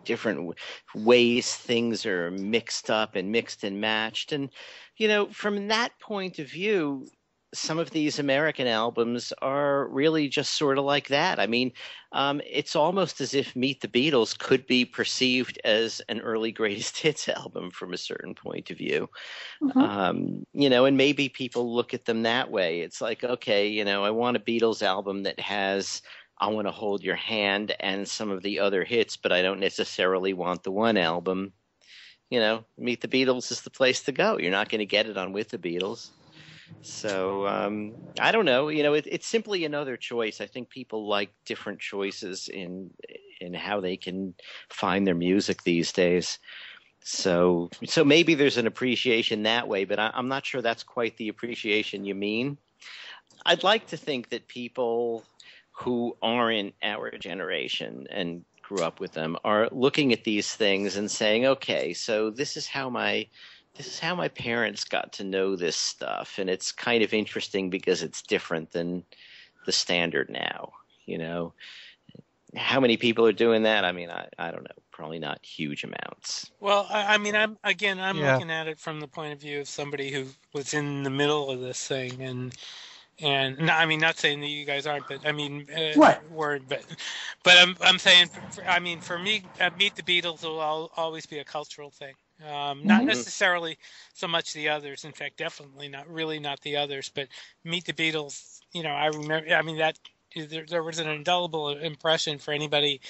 different ways things are mixed up and mixed and matched. And, from that point of view, some of these American albums are really just sort of like that. I mean, it's almost as if Meet the Beatles could be perceived as an early greatest hits album from a certain point of view. And maybe people look at them that way. It's like, okay, I want a Beatles album that has I Want to Hold Your Hand and some of the other hits, but I don't necessarily want the one album. Meet the Beatles is the place to go. You're not going to get it on With the Beatles. So I don't know. It's simply another choice. I think people like different choices in how they can find their music these days. So maybe there's an appreciation that way, but I'm not sure that's quite the appreciation you mean. I'd like to think that people who aren't our generation and grew up with them are looking at these things and saying, okay, so this is how my parents got to know this stuff, and it's kind of interesting because it's different than the standard now. How many people are doing that? I mean, I don't know. Probably not huge amounts. Well, I'm looking at it from the point of view of somebody who was in the middle of this thing, and no, I mean, not saying that you guys aren't, but I mean, right. But I'm saying, for me, Meet the Beatles will always be a cultural thing. Not necessarily so much the others. In fact, definitely not the others. But Meet the Beatles, I remember. I mean, that there was an indelible impression for anybody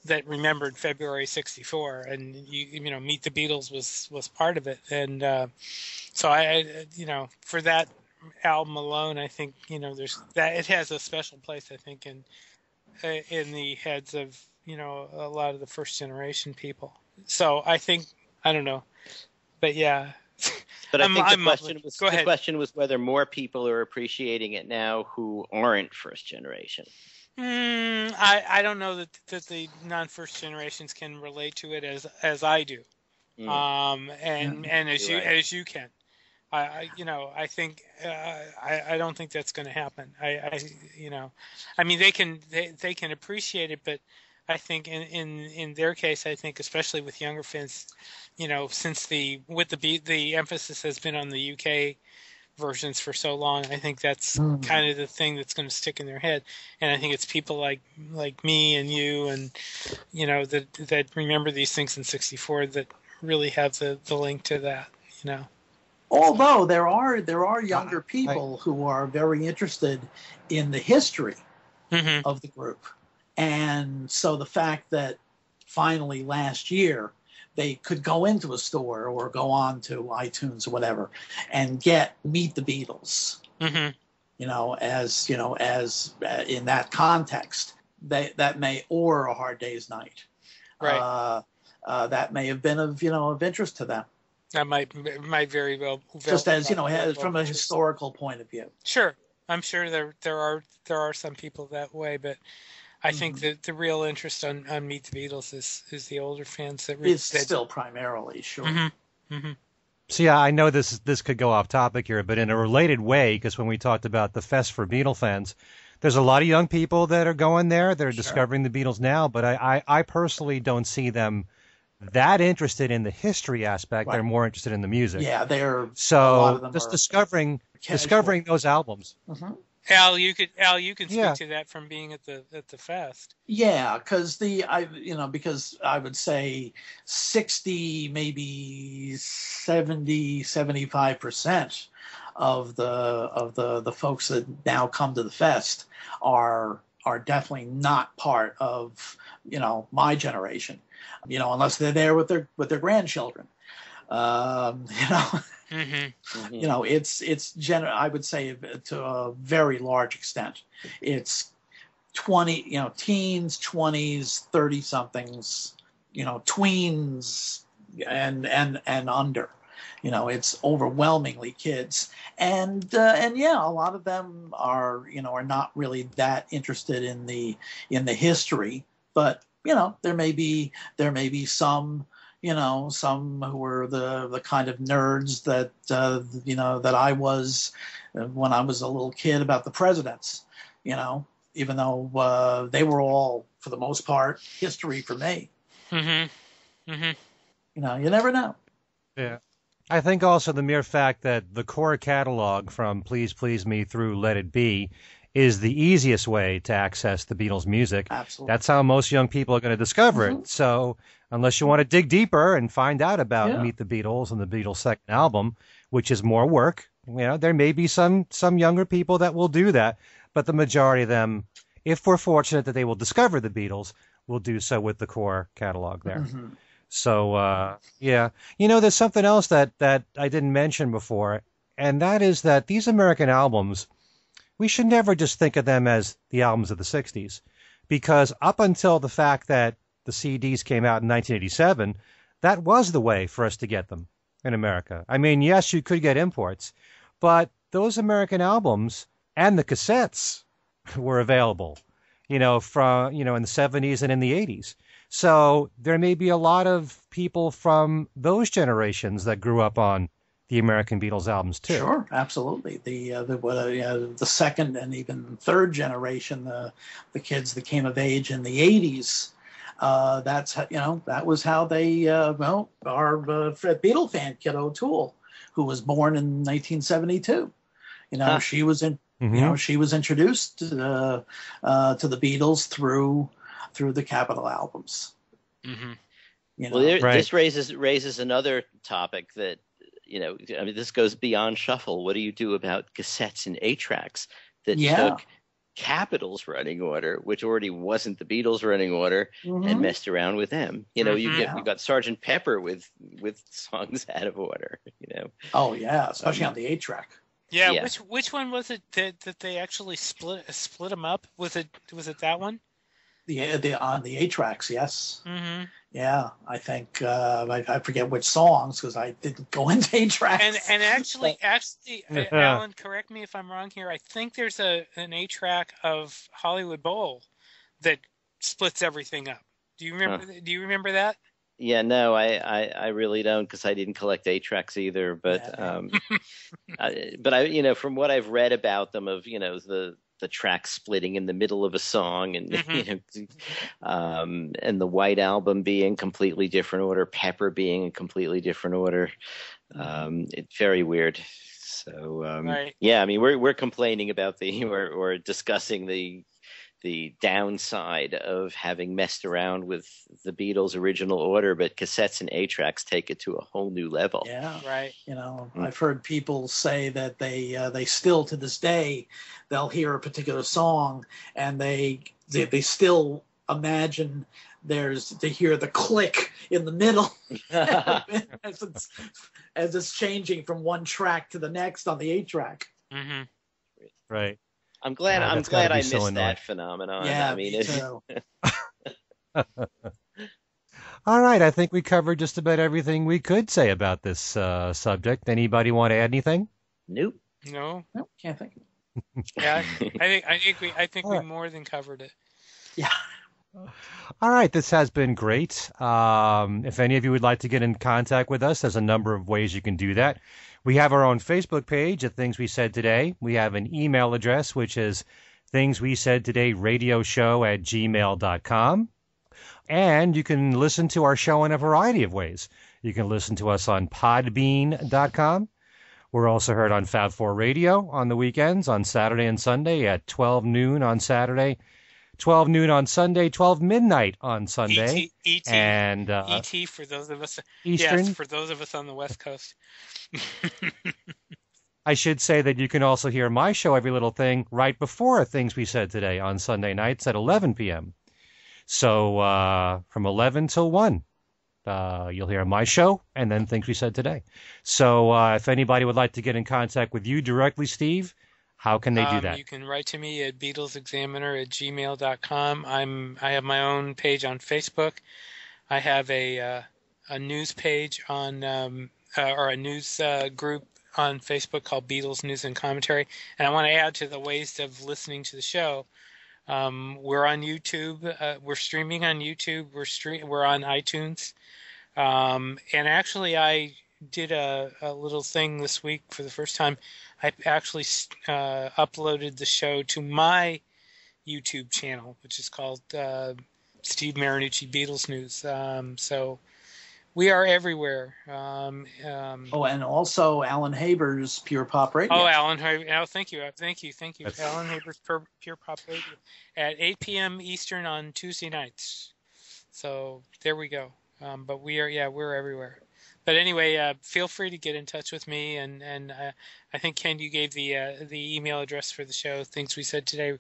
that remembered February '64, and Meet the Beatles was part of it. And so I for that album alone, I think there's that it has a special place. I think in the heads of a lot of the first generation people. So I think. I don't know, but yeah. But I think the question was whether more people are appreciating it now who aren't first generation. I don't know that the non-first generations can relate to it as I do, and as you can. I think I don't think that's going to happen. I mean they can appreciate it, but I think in their case, I think especially with younger fans, since the emphasis has been on the UK versions for so long, I think that's kind of the thing that's going to stick in their head. And I think it's people like me and you and that remember these things in '64 that really have the link to that. Although there are younger people who are very interested in the history of the group. And so the fact that finally last year they could go into a store or go on to iTunes or whatever and get Meet the Beatles, as in that context, that may, or A Hard Day's Night, right? That may have been of interest to them. That might very well. Just as from a historical point of view. Sure, I'm sure there are some people that way, but. I think that the real interest on Meet the Beatles is the older fans that still primarily sure. So yeah, I know this could go off topic here, but in a related way, because when we talked about the Fest for Beatle fans, there's a lot of young people that are going there. They're discovering the Beatles now, but I personally don't see them that interested in the history aspect. Right. They're more interested in the music. Yeah, so just discovering those albums. Al, you can speak Yeah. to that from being at the fest. Yeah, because I would say 60, maybe 70, 75% of the folks that now come to the fest are definitely not part of, my generation, unless they're there with their grandchildren. You know, Mm-hmm. I would say to a very large extent, it's 20, teens, 20s, 30 somethings, tweens and under. It's overwhelmingly kids, and yeah, a lot of them are not really that interested in the history, but there may be some, some who are the kind of nerds that that I was when I was a little kid about the presidents, even though they were all, for the most part, history for me. Mm-hmm. Mm-hmm. You never know. Yeah. I think also the mere fact that the core catalog from Please Please Me through Let It Be is the easiest way to access the Beatles music. Absolutely. That's how most young people are going to discover it. So unless you want to dig deeper and find out about Meet the Beatles and the Beatles' second album, which is more work, there may be some younger people that will do that, but the majority of them, if we're fortunate that they will discover the Beatles, will do so with the core catalog there. Mm-hmm. So, yeah. There's something else that I didn't mention before, and that is that these American albums, we should never just think of them as the albums of the 60s, because up until the fact that the CDs came out in 1987, that was the way for us to get them in America. I mean, yes, you could get imports, but those American albums and the cassettes were available, from, in the 70s and in the 80s. So there may be a lot of people from those generations that grew up on the American Beatles albums too. Sure, absolutely. The second and even third generation, the kids that came of age in the 80s, that was how they our Beatle fan, Kid O'Toole, who was born in 1972. She was in. Mm-hmm. She was introduced to the Beatles through the Capitol albums. Mm-hmm. This raises another topic that, this goes beyond shuffle. What do you do about cassettes and 8-tracks that took Capitol's running order, which already wasn't the Beatles' running order, and messed around with them? You got Sgt. Pepper with songs out of order. Oh yeah, especially on the 8-track. Yeah. Which one was it that they actually split them up? Was it that one? On the 8-tracks, yes. Mm-hmm. Yeah, I think I forget which songs because I didn't go into 8-tracks. And actually, Allan, correct me if I'm wrong here. I think there's an 8-track of Hollywood Bowl that splits everything up. Do you remember? Do you remember that? Yeah, no, I really don't, because I didn't collect 8-tracks either. But but I from what I've read about them, of the track splitting in the middle of a song, and and the White Album being completely different order, Pepper being a completely different order. It's very weird. So right. Yeah, I mean we're complaining about or discussing the downside of having messed around with the Beatles' original order, but cassettes and 8-tracks take it to a whole new level. Yeah, right. I've heard people say that they still, to this day, they'll hear a particular song and they still imagine they hear the click in the middle as it's changing from one track to the next on the 8-track. Mm-hmm. Right. I'm glad I missed that phenomenon. Yeah, I mean, me too. All right, I think we covered just about everything we could say about this subject. Anybody want to add anything? Nope. No, can't think. Yeah, I think we more than covered it. Yeah. All right, this has been great. If any of you would like to get in contact with us, there's a number of ways you can do that. We have our own Facebook page at Things We Said Today. We have an email address, which is thingswesaidtodayradioshow@gmail.com. And you can listen to our show in a variety of ways. You can listen to us on podbean.com. We're also heard on Fab 4 Radio on the weekends, on Saturday and Sunday at 12 noon on Saturday, 12 noon on Sunday, 12 midnight on Sunday. ET, and ET for those of us. Eastern. Yes, for those of us on the West Coast. I should say that you can also hear my show, Every Little Thing, right before Things We Said Today on Sunday nights at 11 p.m. So from 11 till 1, you'll hear my show and then Things We Said Today. So if anybody would like to get in contact with you directly, Steve, how can they do that? You can write to me at BeatlesExaminer@gmail.com. I have my own page on Facebook. I have a news page on or a news group on Facebook called Beatles News and Commentary. And I want to add to the ways of listening to the show. We're on YouTube. We're streaming on YouTube. We're on iTunes. And actually, I did a little thing this week for the first time. I actually uploaded the show to my YouTube channel, which is called Steve Marinucci Beatles News. So we are everywhere. And also Alan Haber's Pure Pop Radio. Oh, Alan Haber. Oh, thank you. Alan Haber's Pure Pop Radio at 8 p.m. Eastern on Tuesday nights. So there we go. But we're everywhere. But anyway, feel free to get in touch with me, and I think, Ken, you gave the email address for the show, Things We Said Today,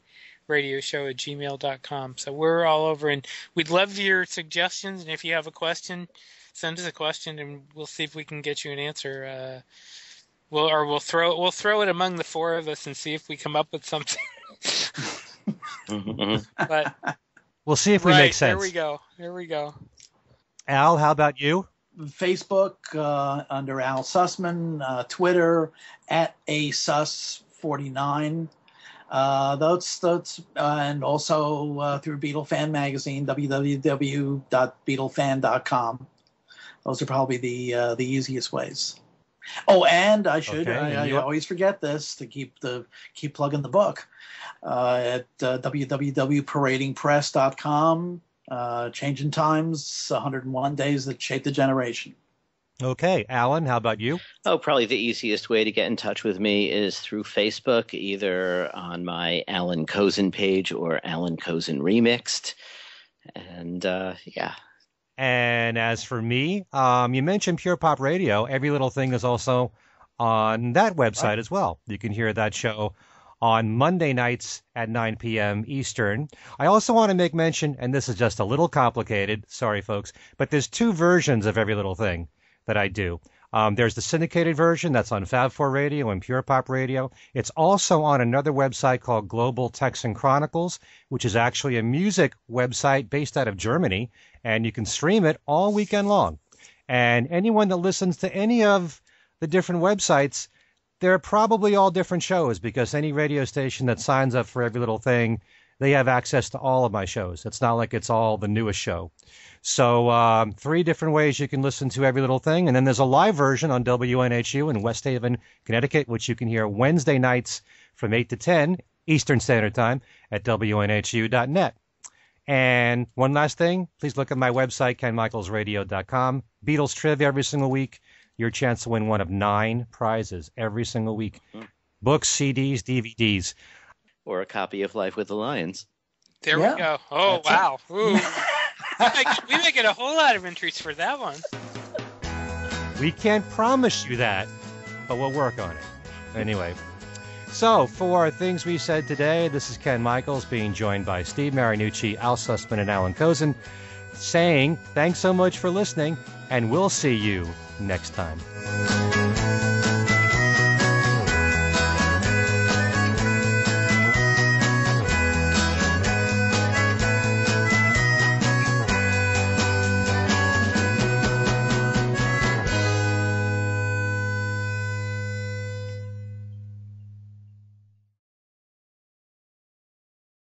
radioshow@gmail.com. So we're all over, and we'd love your suggestions. And if you have a question, send us a question, and we'll see if we can get you an answer. We'll throw it among the four of us and see if we come up with something. But we'll see if we make sense. There we go. Al, how about you? Facebook under Al Sussman, Twitter @asus49. That's and also through Beatle Fan Magazine, www.beatlefan.com. Those are probably the easiest ways. Oh, and I always forget this to keep plugging the book at www.paradingpress.com. Changing Times, 101 Days That Shaped a Generation. Okay. Alan, how about you? Oh, probably the easiest way to get in touch with me is through Facebook, either on my Alan Kozin page or Alan Kozin Remixed. And, yeah. And as for me, you mentioned Pure Pop Radio. Every Little Thing is also on that website as well. You can hear that show on Monday nights at 9 p.m. Eastern. I also want to make mention, and this is just a little complicated, sorry folks, but there's two versions of Every Little Thing that I do. There's the syndicated version that's on Fab 4 Radio and Pure Pop Radio. It's also on another website called Global Texan Chronicles, which is actually a music website based out of Germany, and you can stream it all weekend long. And anyone that listens to any of the different websites, they're probably all different shows, because any radio station that signs up for Every Little Thing, they have access to all of my shows. It's not like it's all the newest show. So 3 different ways you can listen to Every Little Thing. And then there's a live version on WNHU in West Haven, Connecticut, which you can hear Wednesday nights from 8 to 10 Eastern Standard Time at WNHU.net. And one last thing, please look at my website, kenmichaelsradio.com. Beatles trivia every single week. Your chance to win one of 9 prizes every single week. Books, CDs, DVDs. Or a copy of Life with the Lions. There we go. Oh, wow. Ooh. we may get a whole lot of entries for that one. We can't promise you that, but we'll work on it. Anyway, so for Things We Said Today, this is Ken Michaels being joined by Steve Marinucci, Al Sussman, and Alan Kozin, saying thanks so much for listening, and we'll see you next time.